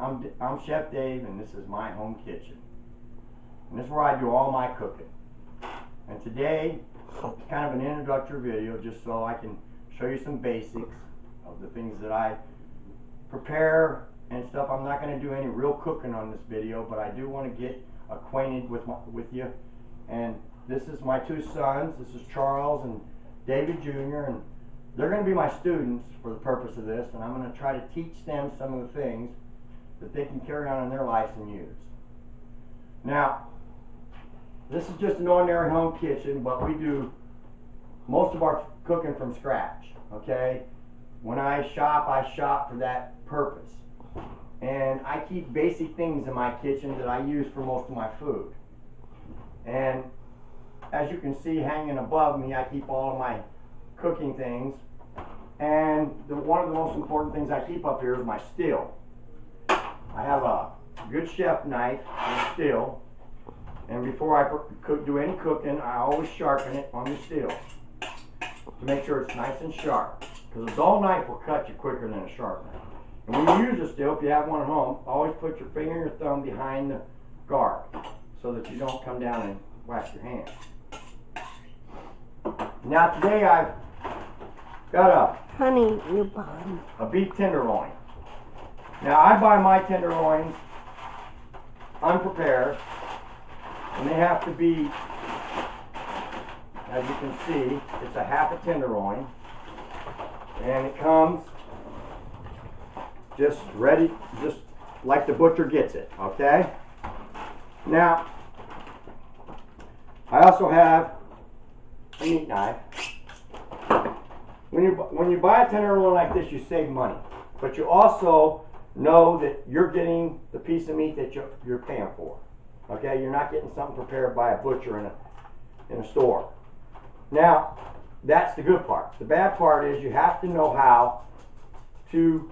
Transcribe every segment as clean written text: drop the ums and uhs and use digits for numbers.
I'm Chef Dave, and this is my home kitchen. And this is where I do all my cooking. And today, it's kind of an introductory video just so I can show you some basics of the things that I prepare and stuff. I'm not going to do any real cooking on this video, but I do want to get acquainted with you. And this is my two sons. This is Charles and David Jr. and they're going to be my students for the purpose of this, and I'm going to try to teach them some of the things that they can carry on in their lives and use. Now, this is just an ordinary home kitchen, but we do most of our cooking from scratch, okay? When I shop for that purpose. And I keep basic things in my kitchen that I use for most of my food. And as you can see hanging above me, I keep all of my cooking things. And one of the most important things I keep up here is my still. I have a good chef knife and still. And before I do any cooking, I always sharpen it on the still to make sure it's nice and sharp. Because a dull knife will cut you quicker than a sharp knife. And when you use a still, if you have one at home, always put your finger and your thumb behind the guard so that you don't come down and whack your hand. Now today I've got a beef tenderloin. Now I buy my tenderloins unprepared, and they have to be, as you can see, it's a half a tenderloin, and it comes just ready, just like the butcher gets it, okay? Now, I also have a meat knife. When you buy a tenderloin like this, you save money, but you also know that you're getting the piece of meat that you're paying for. Okay, you're not getting something prepared by a butcher in a store. Now, that's the good part. The bad part is you have to know how to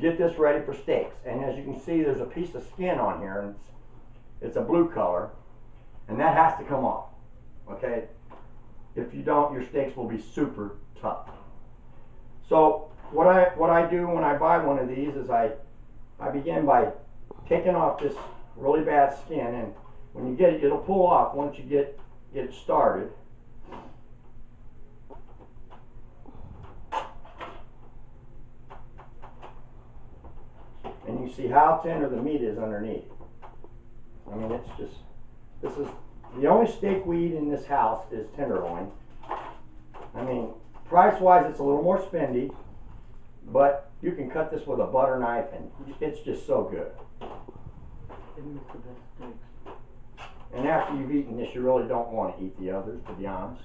get this ready for steaks. And as you can see, there's a piece of skin on here, and it's a blue color, and that has to come off. Okay, if you don't, your steaks will be super tough. So what I do when I buy one of these is I begin by taking off this really bad skin, and when you get it, it'll pull off once you get it started. And you see how tender the meat is underneath. I mean, it's just, this is the only steak we eat in this house is tenderloin. I mean, price-wise, it's a little more spendy, but you can cut this with a butter knife, and it's just so good. And after you've eaten this, you really don't want to eat the others, to be honest.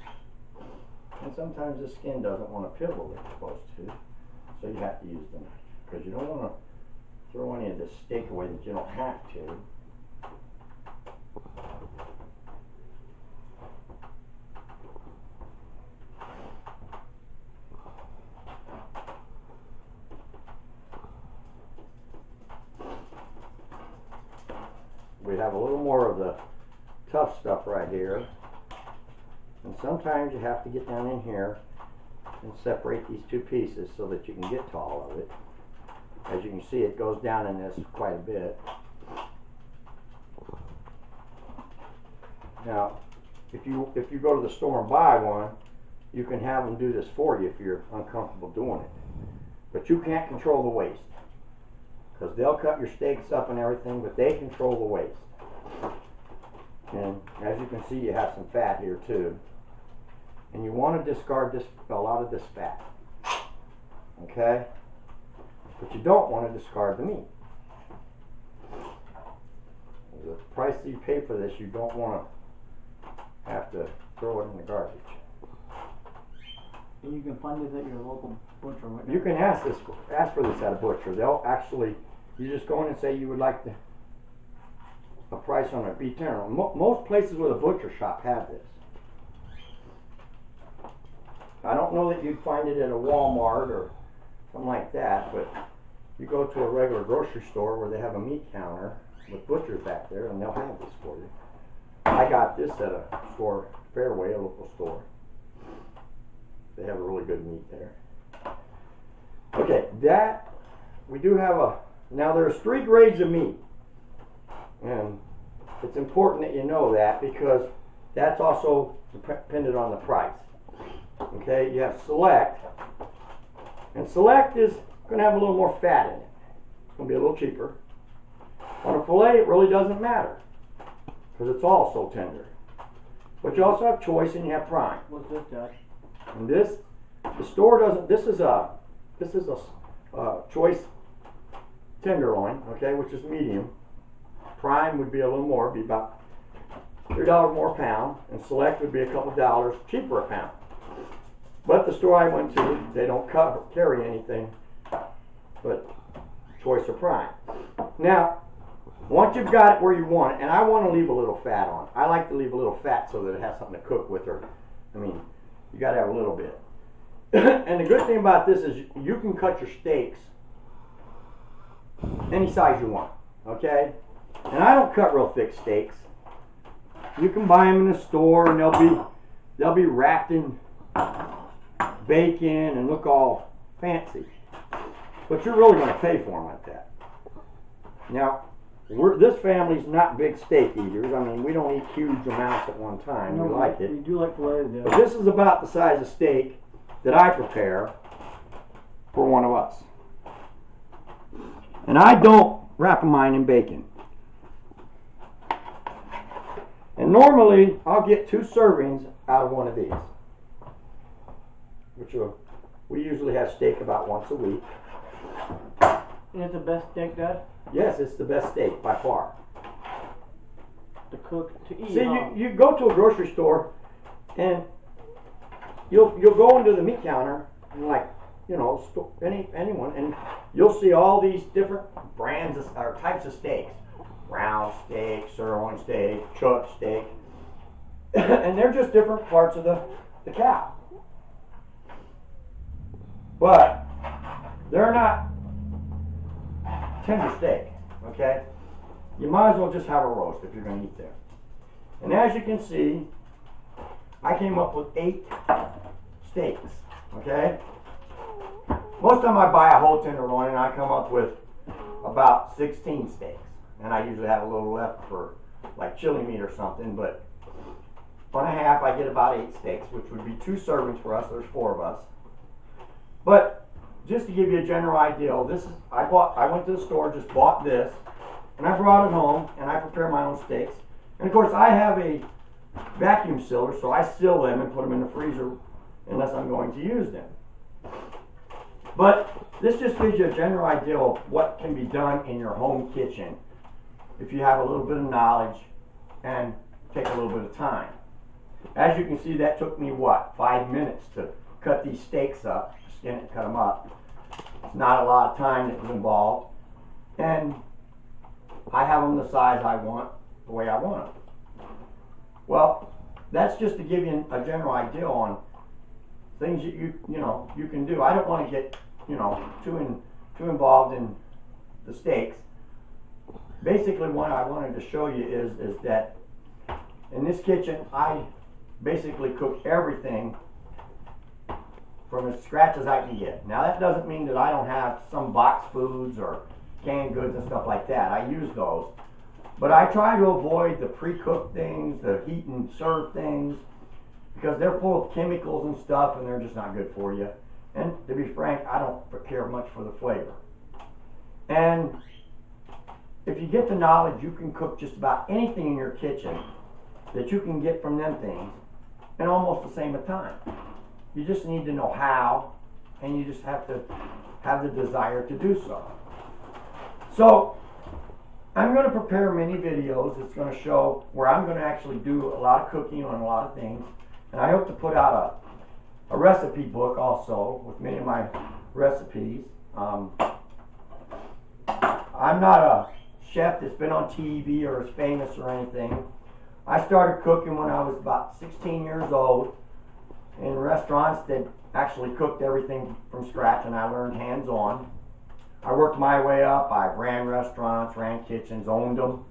And sometimes the skin doesn't want to peel like it's supposed to, so you have to use the knife, because you don't want to throw any of this steak away that you don't have to. We have a little more of the tough stuff right here, and sometimes you have to get down in here and separate these two pieces so that you can get to all of it. As you can see, it goes down in this quite a bit. Now, if you go to the store and buy one, you can have them do this for you if you're uncomfortable doing it. But you can't control the waste, because they'll cut your steaks up and everything, but they control the waste. And as you can see, you have some fat here too. And you want to discard a lot of this fat. Okay? But you don't want to discard the meat. The price that you pay for this, you don't want to have to throw it in the garbage. And you can find it at your local butcher. You can ask for this at a butcher. They'll actually, you just go in and say you would like a price on a beef tenderloin. Most places with a butcher shop have this. I don't know that you'd find it at a Walmart or something like that, but you go to a regular grocery store where they have a meat counter with butchers back there, and they'll have this for you. I got this at a store, Fairway, a local store. They have a really good meat there. Okay, we do have Now there's 3 grades of meat, and it's important that you know that because that's also dependent on the price. Okay, you have select, and select is going to have a little more fat in it. It's going to be a little cheaper. On a filet, it really doesn't matter because it's all so tender. But you also have choice and you have prime. What's this, Dad? And this, the store doesn't. This is a choice tenderloin, okay, which is medium. Prime would be a little more, be about $3 more a pound, and select would be a couple dollars cheaper a pound. But the store I went to, they don't carry anything but choice or prime. Now, once you've got it where you want it, and I want to leave a little fat on. I like to leave a little fat so that it has something to cook with, or I mean, you got to have a little bit. And the good thing about this is you can cut your steaks any size you want, okay? And I don't cut real thick steaks. You can buy them in the store, and they'll be wrapped in bacon and look all fancy. But you're really going to pay for them like that. Now, this family's not big steak eaters. I mean, we don't eat huge amounts at one time. We like it. We do like filet, yeah. But this is about the size of steak that I prepare for one of us. And I don't wrap mine in bacon. And normally, I'll get 2 servings out of one of these. We usually have steak about once a week. And it's the best steak, Dad? Yes, it's the best steak by far. To cook, to eat. See, you go to a grocery store and you'll go into the meat counter and anyone, and you'll see all these different brands or types of steaks. Round steak, sirloin steak, chuck steak. And they're just different parts of the cow. But they're not tender steak, okay? You might as well just have a roast if you're going to eat there. And as you can see, I came up with 8 steaks, okay? Most of the time I buy a whole tenderloin and I come up with about 16 steaks. And I usually have a little left for like chili meat or something, but on a half I get about 8 steaks, which would be 2 servings for us. There's 4 of us. But just to give you a general idea, I went to the store, just bought this, and I brought it home, and I prepare my own steaks. And of course, I have a vacuum sealer, so I seal them and put them in the freezer unless I'm going to use them. But this just gives you a general idea of what can be done in your home kitchen if you have a little bit of knowledge and take a little bit of time. As you can see, that took me, 5 minutes to cut these steaks up, skin it, cut them up. It's not a lot of time that was involved. And I have them the size I want, the way I want them. Well, that's just to give you a general idea on things that you can do. I don't want to get too involved in the steaks. Basically, what I wanted to show you is that in this kitchen, I basically cook everything from as scratch as I can get. Now, that doesn't mean that I don't have some box foods or canned goods and stuff like that. I use those. But I try to avoid the pre-cooked things, the heat and serve things, because they're full of chemicals and stuff, and they're just not good for you. And to be frank, I don't care much for the flavor. And if you get the knowledge, you can cook just about anything in your kitchen that you can get from them things in almost the same time. You just need to know how, and you just have to have the desire to do so. So, I'm going to prepare many videos. It's going to show where I'm going to actually do a lot of cooking on a lot of things. And I hope to put out a recipe book also with many of my recipes. I'm not a chef that's been on TV or is famous or anything. I started cooking when I was about 16 years old in restaurants that actually cooked everything from scratch, and I learned hands-on. I worked my way up. I ran restaurants, ran kitchens, owned them.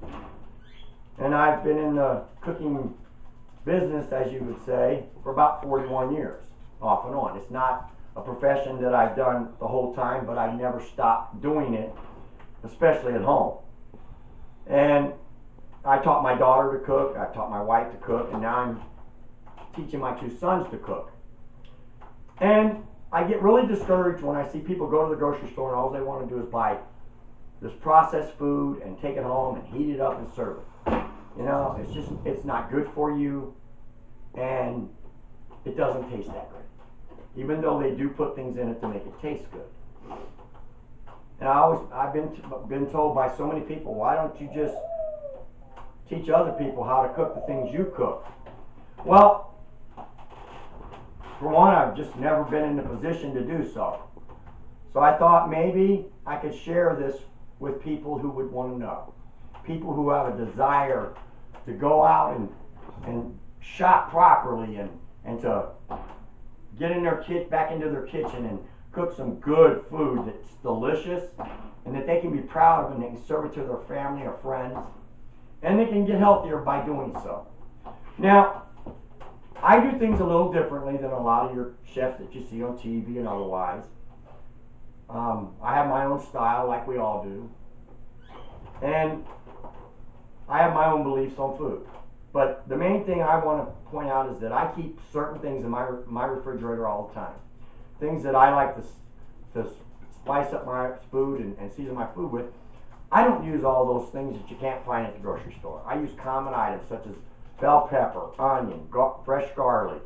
And I've been in the cooking business, as you would say, for about 41 years, off and on. It's not a profession that I've done the whole time, but I've never stopped doing it especially at home. And I taught my daughter to cook, I taught my wife to cook, and now I'm teaching my 2 sons to cook. And I get really discouraged when I see people go to the grocery store and all they want to do is buy this processed food and take it home and heat it up and serve it. You know, it's not good for you, and it doesn't taste that great, even though they do put things in it to make it taste good. And I've been told by so many people, why don't you just teach other people how to cook the things you cook? Well, for one, I've just never been in a position to do so. So I thought maybe I could share this with people who would want to know. People who have a desire to go out and shop properly and to get in their back into their kitchen and cook some good food that's delicious and that they can be proud of, and they can serve it to their family or friends, and they can get healthier by doing so. Now, I do things a little differently than a lot of your chefs that you see on TV and otherwise. I have my own style, like we all do, and I have my own beliefs on food. But the main thing I want to point out is that I keep certain things in my refrigerator all the time. Things that I like to spice up my food and season my food with. I don't use all those things that you can't find at the grocery store. I use common items such as bell pepper, onion, fresh garlic,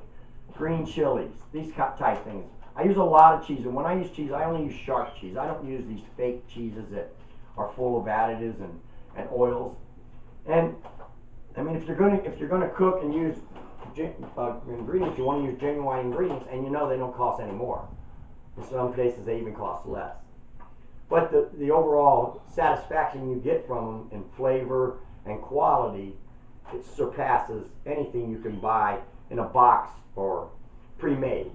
green chilies, these type things. I use a lot of cheese, and when I use cheese, I only use sharp cheese. I don't use these fake cheeses that are full of additives and oils. And I mean, if you're gonna cook and use ingredients, you want to use genuine ingredients, and you know they don't cost any more. In some cases, they even cost less. But the overall satisfaction you get from them in flavor and quality, it surpasses anything you can buy in a box or pre-made.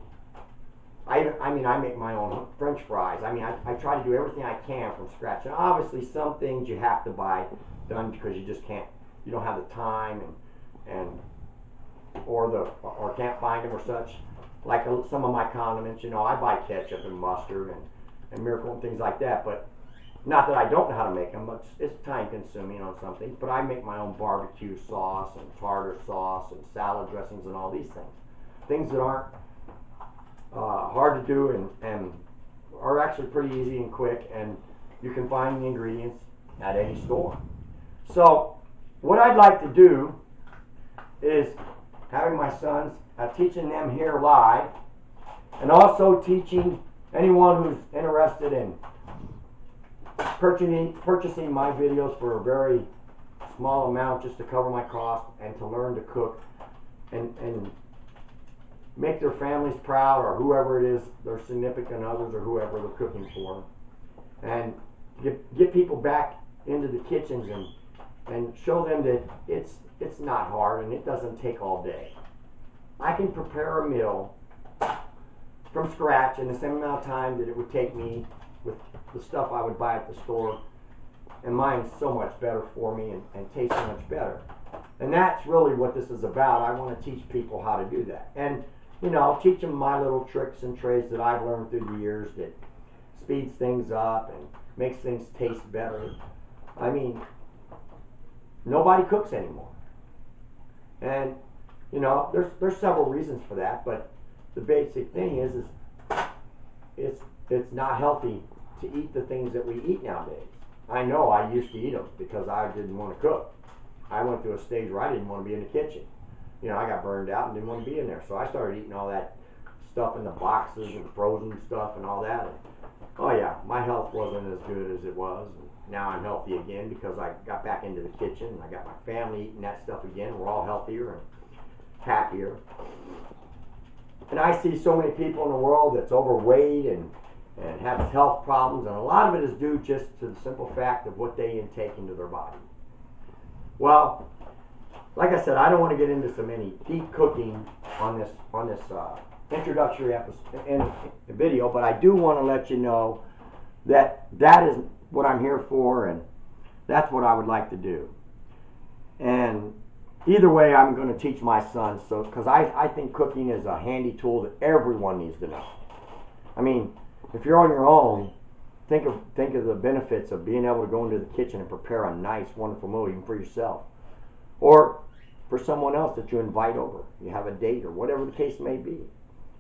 I mean, I make my own French fries. I mean, I try to do everything I can from scratch. And obviously, some things you have to buy done because you just can't. You don't have the time or can't find them or such. Like some of my condiments, you know, I buy ketchup and mustard and Miracle and things like that. But not that I don't know how to make them, but it's time consuming on some things. But I make my own barbecue sauce and tartar sauce and salad dressings and all these things. Things that aren't hard to do and are actually pretty easy and quick, and you can find the ingredients at any store. So what I'd like to do is having my sons, teaching them here live, and also teaching anyone who's interested in purchasing my videos for a very small amount just to cover my cost and to learn to cook and make their families proud, or whoever it is, their significant others or whoever they're cooking for, and get people back into the kitchens and show them that it's not hard and it doesn't take all day. I can prepare a meal from scratch in the same amount of time that it would take me with the stuff I would buy at the store, and mine's so much better for me and tastes so much better. And that's really what this is about. I want to teach people how to do that. And, you know, teach them my little tricks and trades that I've learned through the years that speeds things up and makes things taste better. I mean, nobody cooks anymore. And, you know, there's several reasons for that, but the basic thing is it's not healthy to eat the things that we eat nowadays. I know I used to eat them because I didn't want to cook. I went through a stage where I didn't want to be in the kitchen. You know, I got burned out and didn't want to be in there. So I started eating all that stuff in the boxes and frozen stuff and all that. And, oh yeah, my health wasn't as good as it was. And now I'm healthy again because I got back into the kitchen and I got my family eating that stuff again. We're all healthier and happier. And I see so many people in the world that's overweight and have health problems, and a lot of it is due just to the simple fact of what they intake into their body. Well, like I said, I don't want to get into so many deep cooking on this introductory episode in video, but I do want to let you know that is what I'm here for, and that's what I would like to do. And either way, I'm going to teach my sons, so because I think cooking is a handy tool that everyone needs to know. I mean, if you're on your own, think of the benefits of being able to go into the kitchen and prepare a nice, wonderful meal even for yourself, or for someone else that you invite over. You have a date or whatever the case may be.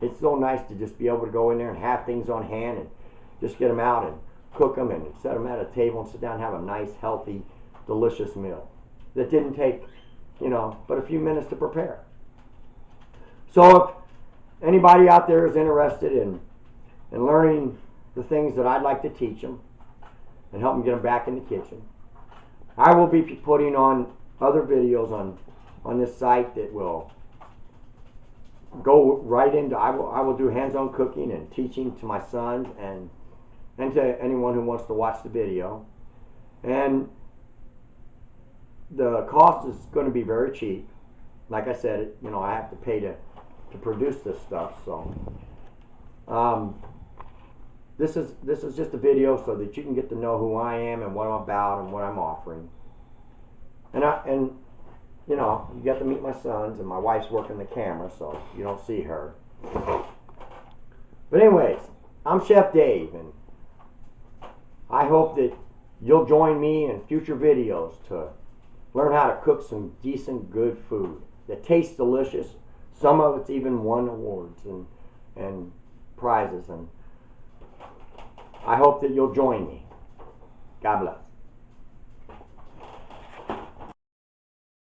It's so nice to just be able to go in there and have things on hand and just get them out and cook them and set them at a table and sit down and have a nice, healthy, delicious meal that didn't take, but a few minutes to prepare. So if anybody out there is interested in learning the things that I'd like to teach them and help them get them back in the kitchen, I will be putting on other videos on this site that will go right into, I will do hands-on cooking and teaching to my sons and to anyone who wants to watch the video. And the cost is going to be very cheap. Like I said, I have to pay to produce this stuff. So this is just a video so that you can get to know who I am and what I'm about and what I'm offering. And you get to meet my sons, and my wife's working the camera, so you don't see her. But anyways, I'm Chef Dave, and I hope that you'll join me in future videos to learn how to cook some decent, good food that tastes delicious. Some of it's even won awards and prizes, and I hope that you'll join me. God bless.